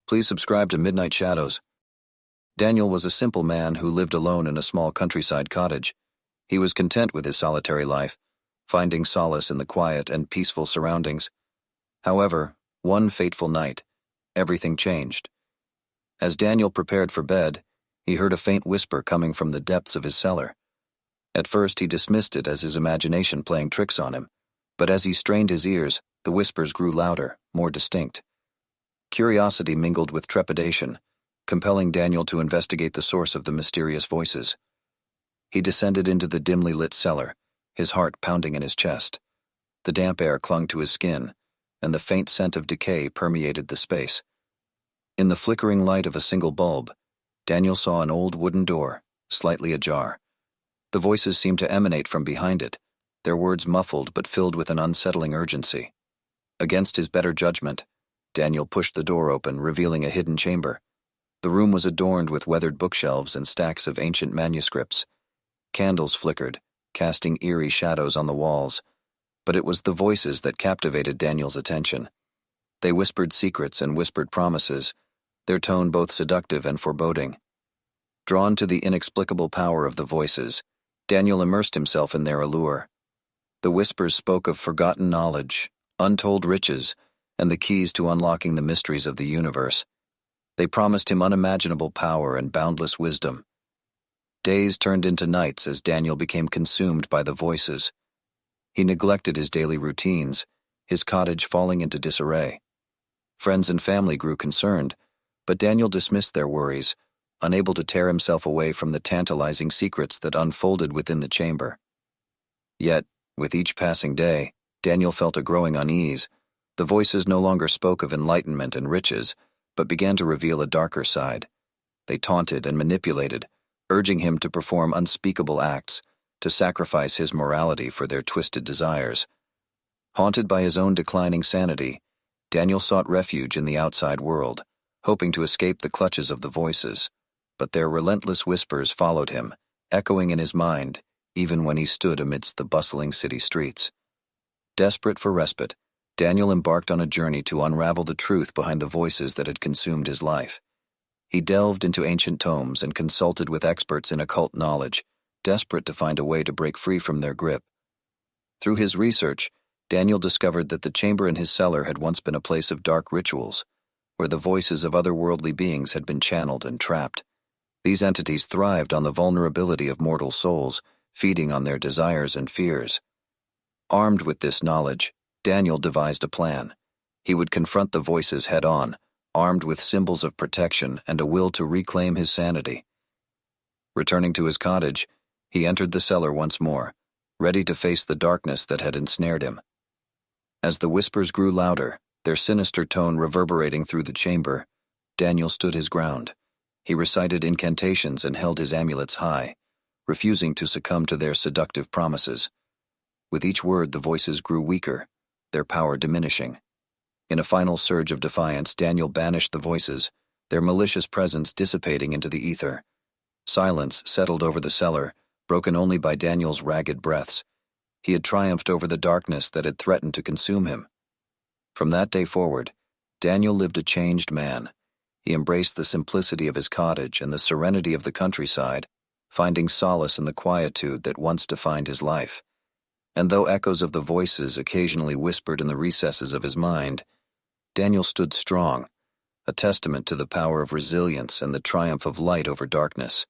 Please subscribe to Midnight Shadows. Daniel was a simple man who lived alone in a small countryside cottage. He was content with his solitary life, finding solace in the quiet and peaceful surroundings. However, one fateful night, everything changed. As Daniel prepared for bed, he heard a faint whisper coming from the depths of his cellar. At first he dismissed it as his imagination playing tricks on him, but as he strained his ears, the whispers grew louder, more distinct. Curiosity mingled with trepidation, compelling Daniel to investigate the source of the mysterious voices. He descended into the dimly lit cellar, his heart pounding in his chest. The damp air clung to his skin, and the faint scent of decay permeated the space. In the flickering light of a single bulb, Daniel saw an old wooden door, slightly ajar. The voices seemed to emanate from behind it, their words muffled but filled with an unsettling urgency. Against his better judgment, Daniel pushed the door open, revealing a hidden chamber. The room was adorned with weathered bookshelves and stacks of ancient manuscripts. Candles flickered, casting eerie shadows on the walls, but it was the voices that captivated Daniel's attention. They whispered secrets and whispered promises, their tone both seductive and foreboding. Drawn to the inexplicable power of the voices, Daniel immersed himself in their allure. The whispers spoke of forgotten knowledge, untold riches, and the keys to unlocking the mysteries of the universe. They promised him unimaginable power and boundless wisdom. Days turned into nights as Daniel became consumed by the voices. He neglected his daily routines, his cottage falling into disarray. Friends and family grew concerned, but Daniel dismissed their worries, unable to tear himself away from the tantalizing secrets that unfolded within the chamber. Yet, with each passing day, Daniel felt a growing unease. The voices no longer spoke of enlightenment and riches, but began to reveal a darker side. They taunted and manipulated, urging him to perform unspeakable acts, to sacrifice his morality for their twisted desires. Haunted by his own declining sanity, Daniel sought refuge in the outside world, hoping to escape the clutches of the voices, but their relentless whispers followed him, echoing in his mind, even when he stood amidst the bustling city streets. Desperate for respite, Daniel embarked on a journey to unravel the truth behind the voices that had consumed his life. He delved into ancient tomes and consulted with experts in occult knowledge, desperate to find a way to break free from their grip. Through his research, Daniel discovered that the chamber in his cellar had once been a place of dark rituals, where the voices of otherworldly beings had been channeled and trapped. These entities thrived on the vulnerability of mortal souls, feeding on their desires and fears. Armed with this knowledge, Daniel devised a plan. He would confront the voices head-on, armed with symbols of protection and a will to reclaim his sanity. Returning to his cottage, he entered the cellar once more, ready to face the darkness that had ensnared him. As the whispers grew louder, their sinister tone reverberating through the chamber, Daniel stood his ground. He recited incantations and held his amulets high, refusing to succumb to their seductive promises. With each word, the voices grew weaker, their power diminishing. In a final surge of defiance, Daniel banished the voices, their malicious presence dissipating into the ether. Silence settled over the cellar, broken only by Daniel's ragged breaths. He had triumphed over the darkness that had threatened to consume him. From that day forward, Daniel lived a changed man. He embraced the simplicity of his cottage and the serenity of the countryside, finding solace in the quietude that once defined his life. And though echoes of the voices occasionally whispered in the recesses of his mind, Daniel stood strong, a testament to the power of resilience and the triumph of light over darkness.